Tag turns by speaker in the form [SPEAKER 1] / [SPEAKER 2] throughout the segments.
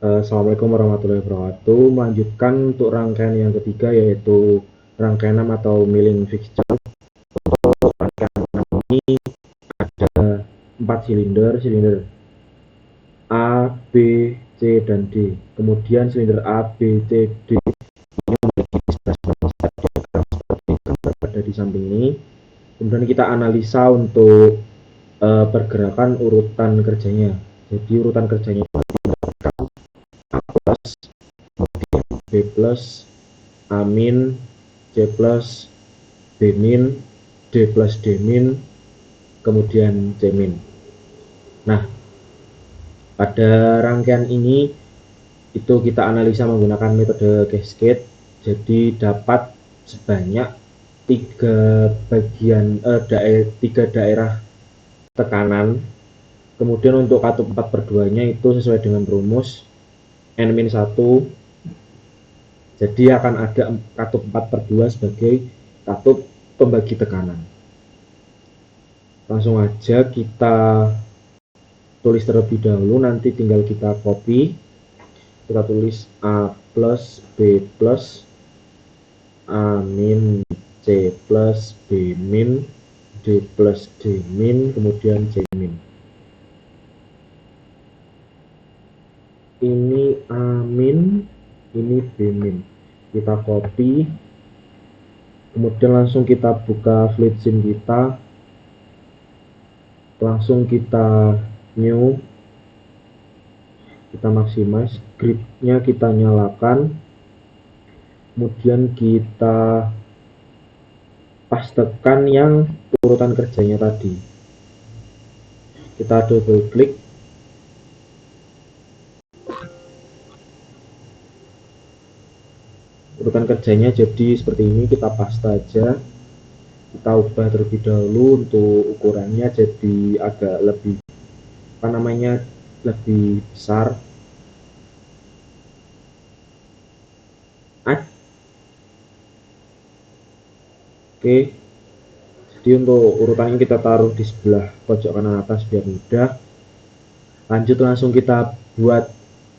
[SPEAKER 1] Assalamualaikum warahmatullahi wabarakatuh. Melanjutkan untuk rangkaian yang ketiga, yaitu rangkaian 6 atau milling fixture. Rangkaian 6 ini ada 4 silinder A, B, C, dan D. Kemudian silinder A, B, C, D ini memiliki displacement diagram seperti gambar pada di samping ini. Kemudian kita analisa untuk pergerakan urutan kerjanya. Jadi urutan kerjanya A plus, B plus, A min, C plus, B min, D plus D min, kemudian C min. Nah, pada rangkaian ini itu kita analisa menggunakan metode cascade. Jadi dapat sebanyak tiga daerah tekanan. Kemudian untuk katup 4/2 nya itu sesuai dengan rumus N-1. Jadi akan ada katup 4/2 sebagai katup pembagi tekanan. Langsung aja kita tulis terlebih dahulu, nanti tinggal kita copy. Kita tulis A plus, B plus, A min, C plus, B min, D plus D min, kemudian C min. Ini A min, ini B min. Kita copy, kemudian langsung kita buka fluid sim kita, langsung kita new, kita maximize, gridnya kita nyalakan, kemudian kita pastekan yang urutan kerjanya tadi. Kita double klik, urutan kerjanya jadi seperti ini. Kita paste aja, kita ubah terlebih dahulu untuk ukurannya jadi agak lebih lebih besar. Oke, jadi untuk urutannya kita taruh di sebelah pojok kanan atas biar mudah. Lanjut, langsung kita buat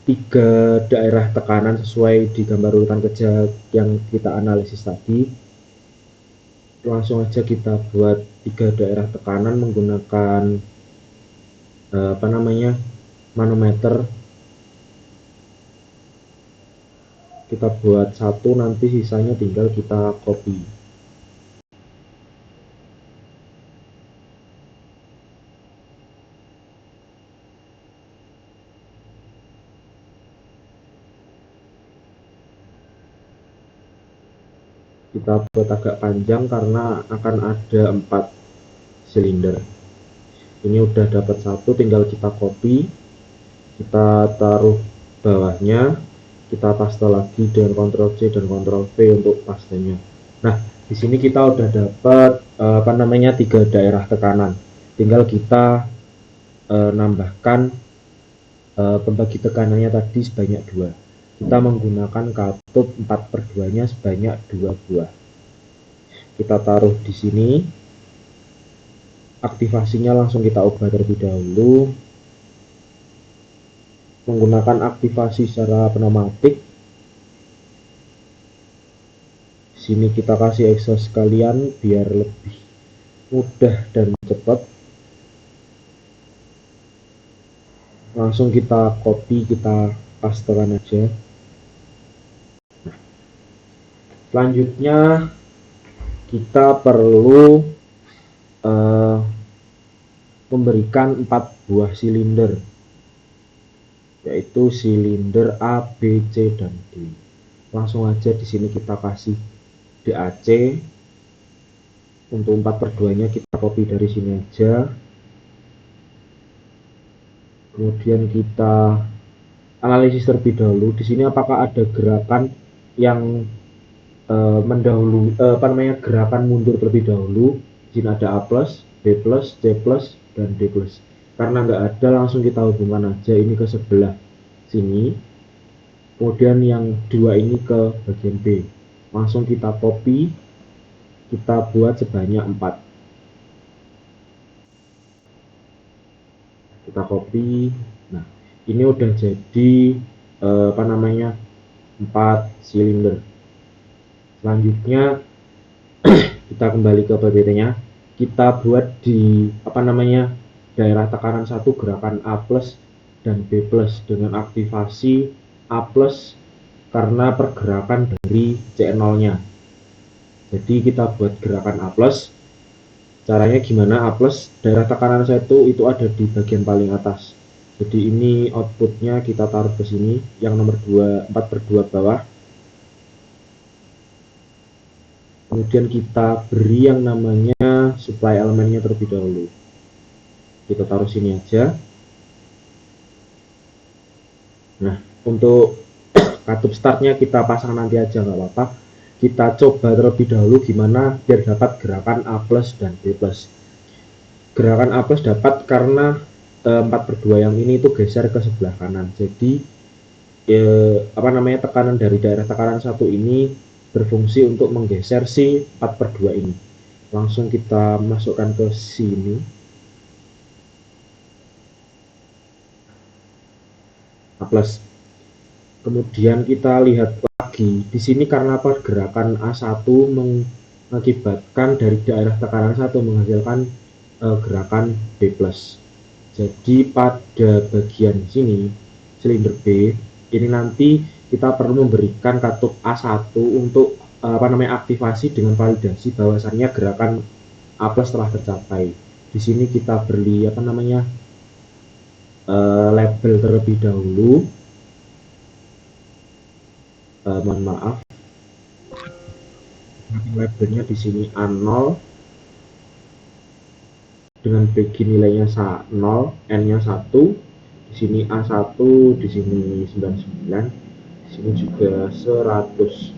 [SPEAKER 1] 3 daerah tekanan sesuai di gambar urutan kerja yang kita analisis tadi. Langsung aja kita buat 3 daerah tekanan menggunakan manometer. Kita buat 1, nanti sisanya tinggal kita copy. Kita buat agak panjang karena akan ada 4 silinder. Ini udah dapat 1, tinggal kita copy, kita taruh bawahnya, kita paste lagi dengan Ctrl C dan Ctrl V untuk pastenya. Nah, di sini kita udah dapat 3 daerah tekanan. Tinggal kita nambahkan pembagi tekanannya tadi sebanyak 2. Kita menggunakan katup 4/2 nya sebanyak 2 buah. Kita taruh di sini. Aktivasinya langsung kita ubah terlebih dahulu menggunakan aktivasi secara pneumatik. Sini kita kasih exhaust sekalian biar lebih mudah dan cepat. Langsung kita copy, kita pastekan aja. Selanjutnya kita perlu memberikan 4 buah silinder, yaitu silinder A, B, C, dan D. Langsung aja di sini kita kasih DAC. Untuk 4/2 nya kita copy dari sini aja. Kemudian kita analisis terlebih dahulu. Di sini apakah ada gerakan yang gerakan mundur terlebih dahulu. Di sini ada A plus, B plus, C plus, dan D plus. Karena nggak ada, langsung kita hubungkan aja ini ke sebelah sini. Kemudian yang 2 ini ke bagian B. Langsung kita copy, kita buat sebanyak 4. Kita copy. Nah, ini udah jadi apa namanya 4 silinder. Selanjutnya kita kembali ke PPT-nya, kita buat di apa namanya daerah tekanan 1 gerakan A+ dan B+ dengan aktivasi A+ karena pergerakan dari C0-nya. Jadi kita buat gerakan A+. Caranya gimana? A+, daerah tekanan 1 itu ada di bagian paling atas. Jadi ini outputnya kita taruh ke sini, yang nomor 2, 4/2 bawah. Kemudian kita beri yang namanya supply elemennya terlebih dahulu. Kita taruh sini aja. Nah, untuk katup startnya kita pasang nanti aja, nggak apa-apa. Kita coba terlebih dahulu gimana biar dapat gerakan A+ dan B+. Gerakan A+ dapat karena 4/2 yang ini itu geser ke sebelah kanan. Jadi apa namanya tekanan dari daerah tekanan 1 ini berfungsi untuk menggeser si 4/2 ini. Langsung kita masukkan ke sini. A+. Kemudian kita lihat lagi di sini karena pergerakan A1 mengakibatkan dari daerah tekanan 1 menghasilkan gerakan B+. Jadi pada bagian sini silinder B ini nanti kita perlu memberikan katup A1 untuk apa namanya aktivasi dengan validasi bahwasannya gerakan A+ telah tercapai. Di sini kita beri apa namanya label terlebih dahulu. Mohon maaf, labelnya di sini A0 dengan begini nilainya 0, n-nya 1, di sini A1, di sini 99, di sini juga 100.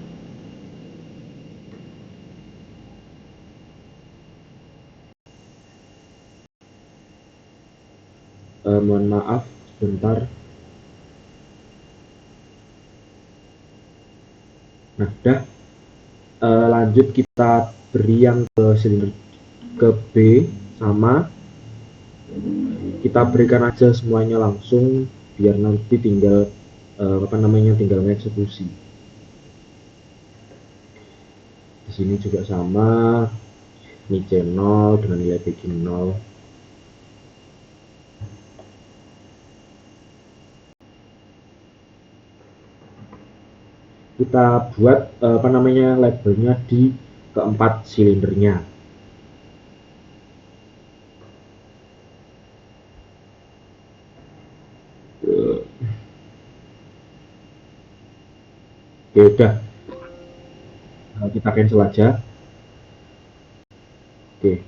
[SPEAKER 1] Mohon maaf, sebentar. Nah, udah. Lanjut kita beri yang ke silinder ke B sama. Kita berikan aja semuanya langsung biar nanti tinggal apa namanya tinggal mengeksekusi. Di sini juga sama, ini C0 dengan nilai bikin 0. Kita buat apa namanya labelnya di keempat silindernya. Oke, udah. Kita cancel aja. Oke,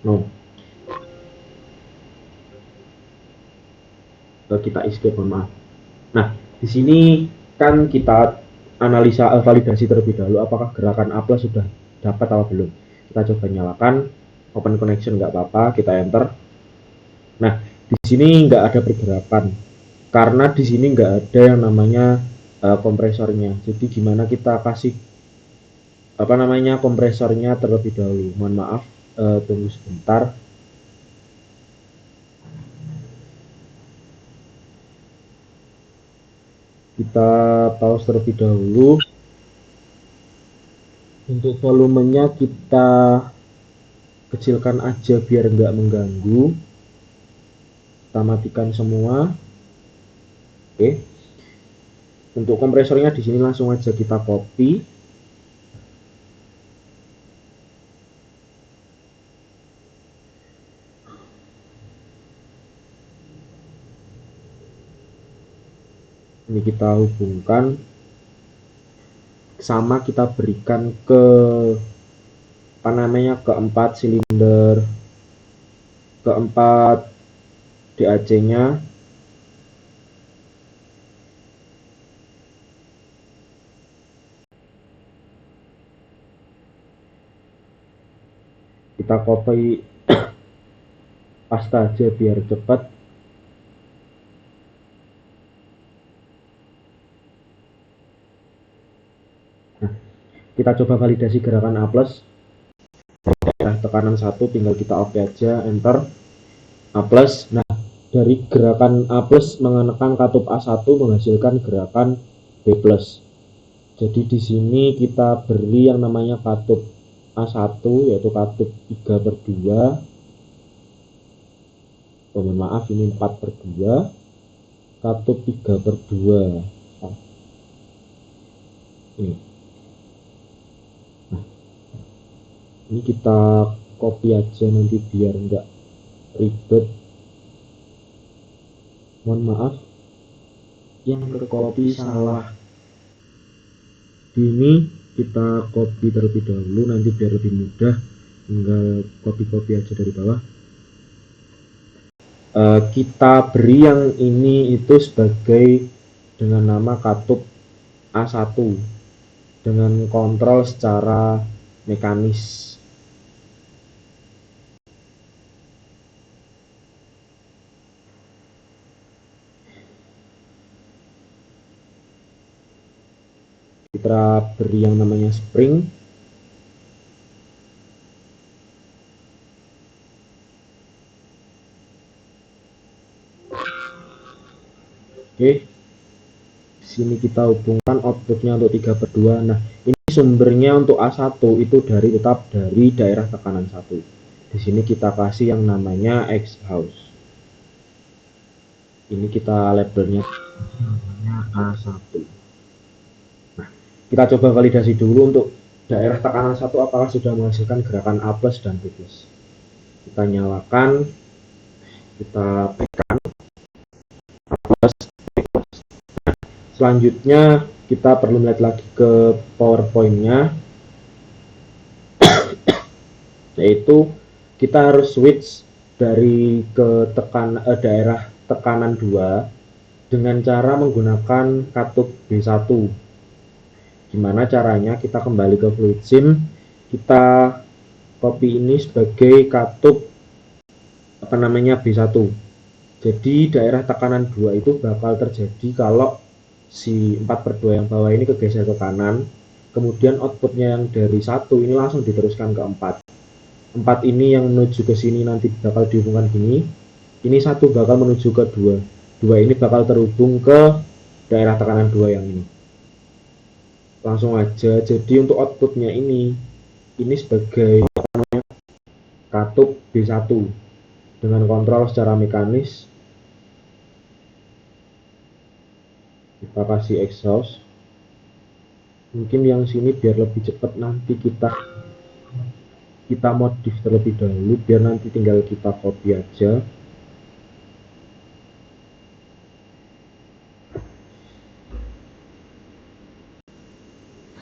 [SPEAKER 1] no. Kita escape, maaf. Nah, di sini kan kita analisa validasi terlebih dahulu apakah gerakan A+ sudah dapat atau belum. Kita coba nyalakan, open connection nggak apa-apa, kita enter. Nah, di sini nggak ada pergerakan karena di sini nggak ada yang namanya kompresornya. Jadi gimana kita kasih apa namanya kompresornya terlebih dahulu. Mohon maaf, tunggu sebentar. Kita pause terlebih dahulu. Untuk volumenya kita kecilkan aja biar nggak mengganggu. Kita matikan semua. Oke. Untuk kompresornya di sini langsung aja kita copy. Ini kita hubungkan sama, kita berikan ke apa namanya keempat silinder, keempat DAC-nya. Kita copy paste aja biar cepat. Nah, kita coba validasi gerakan A+. Tekanan 1 tinggal kita oke aja, enter. A+. Nah, dari gerakan A plus menekan katup A1 menghasilkan gerakan B plus. Jadi di sini kita beri yang namanya katup A1 yaitu katup 3/2. Oh, mohon maaf, ini 4/2. Katup 3/2. Ini. Nah, ini kita copy aja nanti biar enggak ribet. Mohon maaf, yang tercopy salah. Ini kita copy terlebih dahulu, nanti biar lebih mudah tinggal copy aja dari bawah. Kita beri yang ini itu sebagai dengan nama katup A1 dengan kontrol secara mekanis. Kita beri yang namanya spring. Oke, sini kita hubungkan outputnya untuk 3/2. Nah, ini sumbernya untuk A1 itu tetap dari daerah tekanan 1. Di sini kita kasih yang namanya X house. Ini kita labelnya A1. Nah, kita coba validasi dulu untuk daerah tekanan 1 apakah sudah menghasilkan gerakan A plus dan B plus. Kita nyalakan, kita tekan A plus, B plus. Nah, selanjutnya kita perlu melihat lagi ke PowerPoint-nya, yaitu kita harus switch dari ke daerah tekanan 2 dengan cara menggunakan katup B1. Gimana caranya? Kita kembali ke fluid sim, kita copy ini sebagai katup B1. Jadi daerah tekanan 2 itu bakal terjadi kalau si 4/2 yang bawah ini kegeser ke kanan, kemudian outputnya yang dari 1 ini langsung diteruskan ke 4. 4 ini yang menuju ke sini nanti bakal dihubungkan gini, ini 1 bakal menuju ke 2, 2 ini bakal terhubung ke daerah tekanan 2 yang ini. Langsung aja, jadi untuk outputnya ini sebagai katup B1 dengan kontrol secara mekanis. Kita kasih exhaust, mungkin yang sini biar lebih cepat, nanti kita modif terlebih dahulu biar nanti tinggal kita copy aja.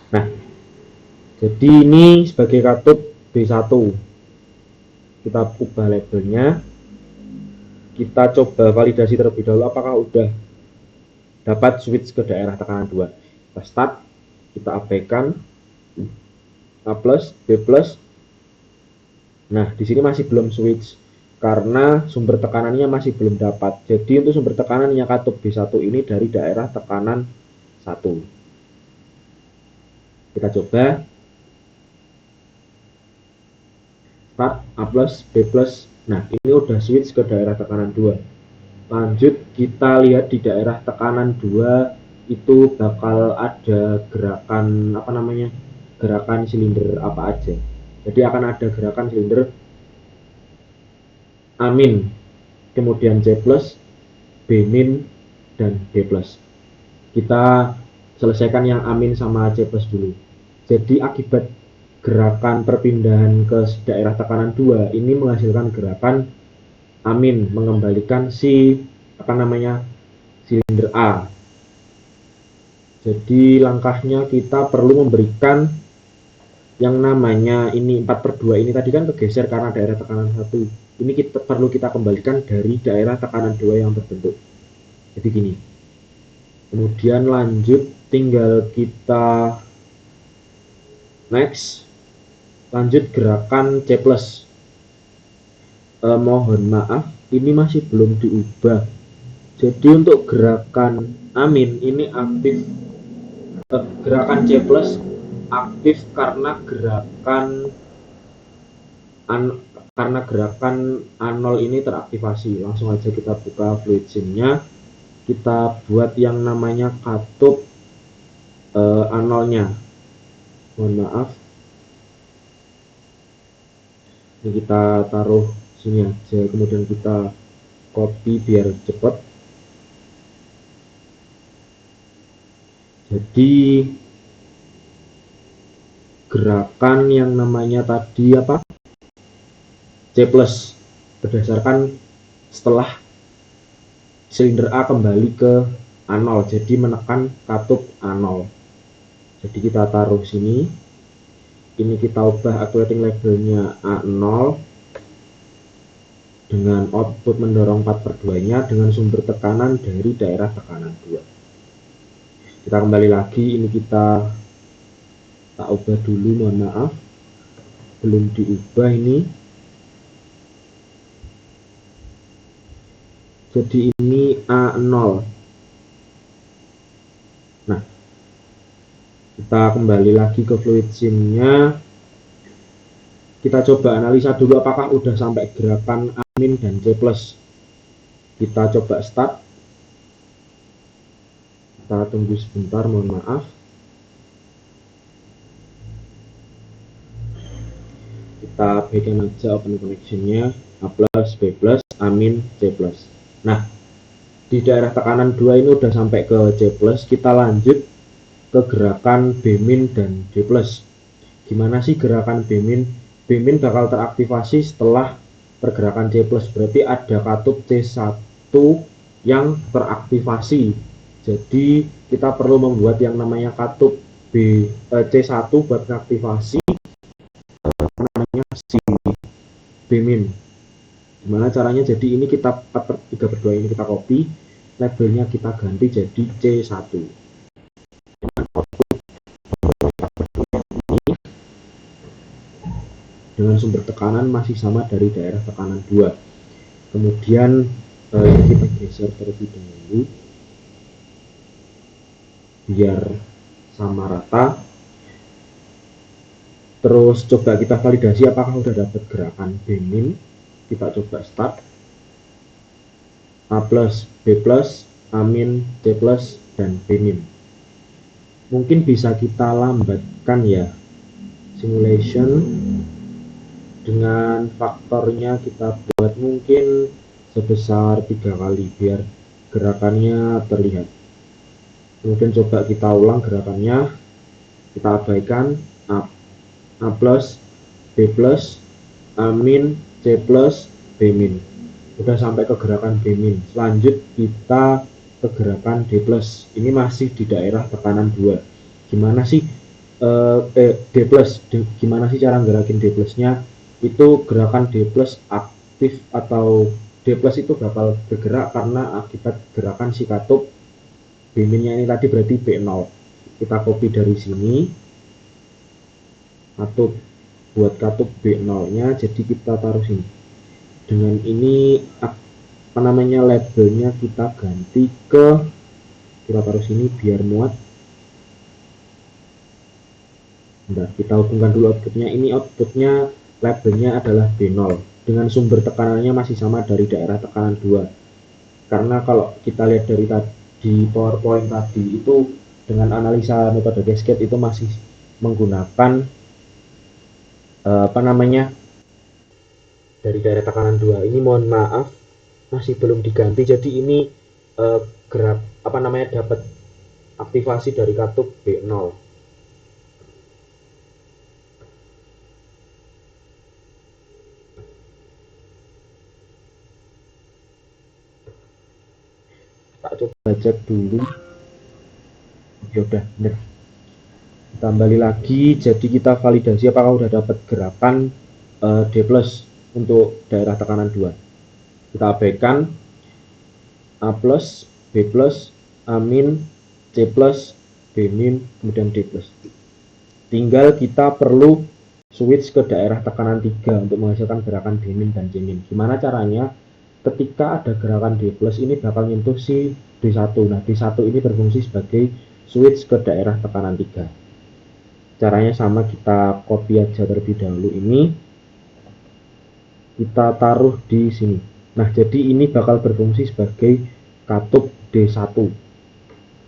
[SPEAKER 1] Nah, jadi ini sebagai katup B1. Kita ubah labelnya, kita coba validasi terlebih dahulu apakah udah dapat switch ke daerah tekanan 2. Kita start, kita abaikan A plus, B plus. Nah, di sini masih belum switch karena sumber tekanannya masih belum dapat. Jadi untuk sumber tekanannya katup B1 ini dari daerah tekanan 1. Kita coba start A plus, B plus. Nah, ini udah switch ke daerah tekanan 2. Lanjut kita lihat di daerah tekanan 2 itu bakal ada gerakan gerakan silinder apa aja. Jadi akan ada gerakan silinder A min, kemudian C plus, B min, dan D plus. Kita selesaikan yang A min sama C plus dulu. Jadi akibat gerakan perpindahan ke daerah tekanan 2 ini menghasilkan gerakan A min, mengembalikan si silinder A. Jadi langkahnya kita perlu memberikan yang namanya ini 4/2 ini tadi kan kegeser karena daerah tekanan 1. Ini perlu kita kembalikan dari daerah tekanan 2 yang terbentuk. Jadi gini. Kemudian lanjut tinggal kita next. Lanjut gerakan C plus. Mohon maaf, ini masih belum diubah. Jadi untuk gerakan A min ini aktif, gerakan C plus aktif karena gerakan karena gerakan A0 ini teraktivasi. Langsung aja kita buka fluid sim-nya, kita buat yang namanya katup A0-nya. Mohon maaf, ini kita taruh sini aja, kemudian kita copy biar cepet. Jadi gerakan yang namanya tadi apa, C+, berdasarkan setelah silinder A kembali ke A0, jadi menekan katup A0. Jadi kita taruh sini, ini kita ubah actuating labelnya A0 dengan output mendorong 4/2 nya dengan sumber tekanan dari daerah tekanan 2. Kita kembali lagi, ini kita tak ubah dulu, mohon maaf, belum diubah ini. Jadi ini A0. Nah, kita kembali lagi ke fluid sim-nya, kita coba analisa dulu apakah udah sampai gerakan A- dan C+. Kita coba start, kita tunggu sebentar, mohon maaf. Kita berikan aja open connection-nya A+, B+, amin, C+. Nah, di daerah tekanan 2 ini udah sampai ke C+, kita lanjut ke gerakan B- dan D+. Gimana sih gerakan B-? B- bakal teraktivasi setelah pergerakan C+, berarti ada katup C1 yang teraktivasi. Jadi kita perlu membuat yang namanya katup C1 buat aktivasi namanya si B-. Gimana caranya? Jadi ini kita 4/3/2 ini kita copy, labelnya kita ganti jadi C1. Dengan sumber tekanan masih sama dari daerah tekanan 2. Kemudian kita geser terlebih dahulu biar sama rata. Terus coba kita validasi apakah udah dapat gerakan B-. Kita coba start, A+, B+, amin, C+, dan B-. Mungkin bisa kita lambatkan ya, simulation dengan faktornya kita buat mungkin sebesar 3 kali biar gerakannya terlihat. Kemudian coba kita ulang gerakannya, kita abaikan A+, B+, amin, C+, B-. Udah sampai ke gerakan B-. Selanjut kita ke gerakan D+. Ini masih di daerah tekanan 2. Gimana sih gimana sih cara gerakin D+ nya? Itu gerakan D+ aktif atau D+ itu bakal bergerak karena akibat gerakan si katup B- nya ini tadi, berarti B0. Kita copy dari sini, buat katup B0 nya, jadi kita taruh sini. Dengan ini apa namanya, labelnya kita ganti ke, kita taruh sini biar muat. Bentar, kita hubungkan dulu outputnya. Ini outputnya labelnya adalah B0 dengan sumber tekanannya masih sama dari daerah tekanan 2. Karena kalau kita lihat dari di PowerPoint tadi itu dengan analisa metode cascade itu masih menggunakan apa namanya, dari daerah tekanan 2. Ini mohon maaf masih belum diganti, jadi ini gerak apa namanya, dapat aktivasi dari katup B0. Tak coba cek dulu. Ya udah bener, kembali lagi. Jadi kita validasi apakah udah dapat gerakan D+ untuk daerah tekanan 2. Kita abaikan A+, B+, amin, C+, B-, kemudian D+. Tinggal kita perlu switch ke daerah tekanan 3 untuk menghasilkan gerakan B- dan C-. Gimana caranya? Ketika ada gerakan D+ ini bakal nyentuh si D1. Nah, D1 ini berfungsi sebagai switch ke daerah tekanan 3. Caranya sama, kita copy aja terlebih dahulu ini. kita taruh di sini. Nah, jadi ini bakal berfungsi sebagai katup D1.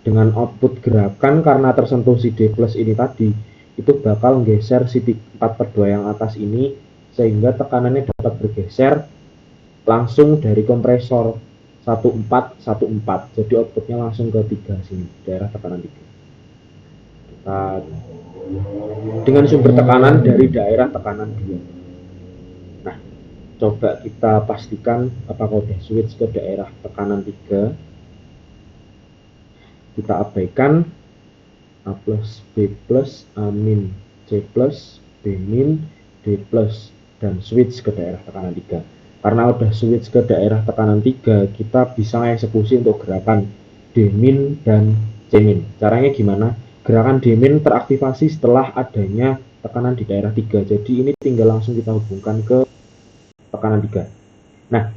[SPEAKER 1] Dengan output gerakan karena tersentuh si D plus ini tadi, itu bakal geser si 4/2 yang atas ini, sehingga tekanannya dapat bergeser langsung dari kompresor 1414. Jadi outputnya langsung ke 3 sini, daerah tekanan 3. Dengan sumber tekanan dari daerah tekanan 2. Nah, coba kita pastikan apakah udah switch ke daerah tekanan 3. Kita abaikan A plus, B plus, A min, C plus, B min, D plus, dan switch ke daerah tekanan 3. Karena udah switch ke daerah tekanan 3, kita bisa eksekusi untuk gerakan D min dan C min. Caranya gimana? Gerakan D min teraktivasi setelah adanya tekanan di daerah 3. Jadi ini tinggal langsung kita hubungkan ke tekanan 3. Nah,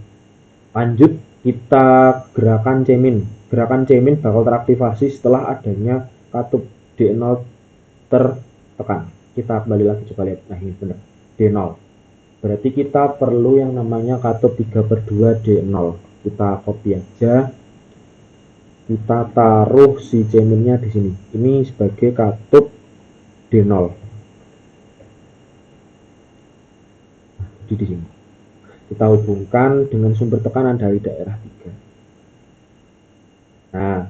[SPEAKER 1] lanjut kita gerakan C min. Gerakan C min bakal teraktivasi setelah adanya katup D0 tertekan. Kita kembali lagi, coba lihat. Nah, ini benar, D0. Berarti kita perlu yang namanya katup 3/2 D0. Kita copy aja. Kita taruh si C min-nya di sini. Ini sebagai katup D0. Jadi di sini. Kita hubungkan dengan sumber tekanan dari daerah 3. Nah,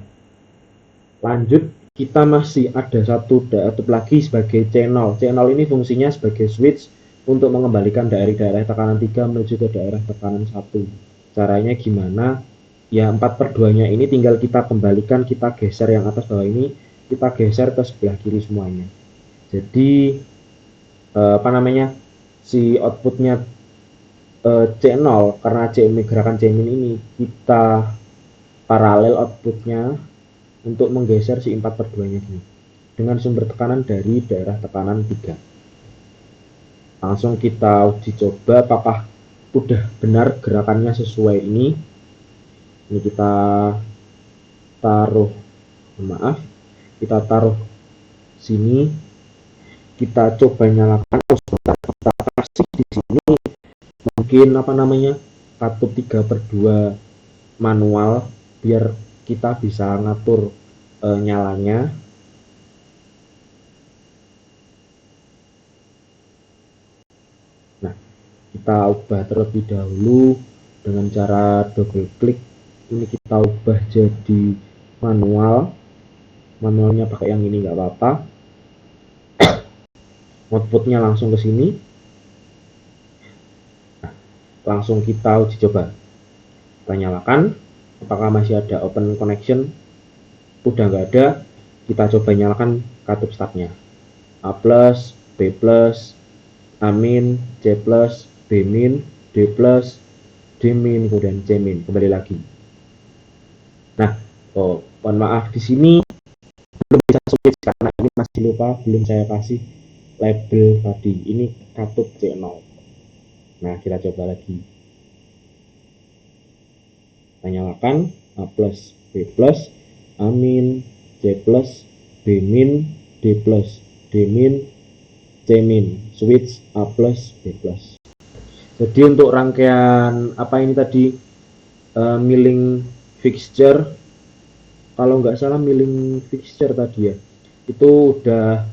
[SPEAKER 1] lanjut kita masih ada satu katup lagi sebagai C0. C0 ini fungsinya sebagai switch untuk mengembalikan dari daerah tekanan 3 menuju ke daerah tekanan 1. Caranya gimana? Ya, 4/2-nya ini tinggal kita kembalikan, kita geser yang atas bawah ini, kita geser ke sebelah kiri semuanya. Jadi si outputnya C0, karena gerakan C min ini kita paralel outputnya untuk menggeser si 4/2-nya gini dengan sumber tekanan dari daerah tekanan 3. Langsung kita uji coba apakah udah benar gerakannya sesuai ini. Ini kita taruh, kita taruh sini, kita coba nyalakan. Kita kasih di sini mungkin katup 3/2 manual biar kita bisa ngatur nyalanya. Nah, kita ubah terlebih dahulu dengan cara double klik. Ini kita ubah jadi manual. Manualnya pakai yang ini nggak apa-apa. Outputnya langsung ke sini. Nah, langsung kita uji coba. Kita nyalakan. Apakah masih ada open connection? Udah nggak ada. Kita coba nyalakan katup startnya. A plus, B plus, A min, C plus, B min, D plus, D min, kemudian C min. Kembali lagi. Nah, mohon maaf di sini belum bisa switch karena ini masih lupa, belum saya kasih label tadi. Ini katup C0. Nah, kita coba lagi. Kita nyalakan A plus, B plus, A min, C plus, B min, D plus, D min, C min, switch A plus, B plus. Jadi untuk rangkaian apa ini tadi, milling fixture, kalau nggak salah milling fixture tadi ya, itu udah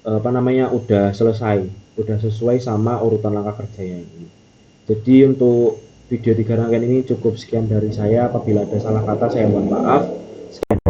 [SPEAKER 1] udah selesai, udah sesuai sama urutan langkah kerjanya ini. Jadi untuk video 3 rangkaian ini cukup sekian dari saya. Apabila ada salah kata saya mohon maaf. Sekian.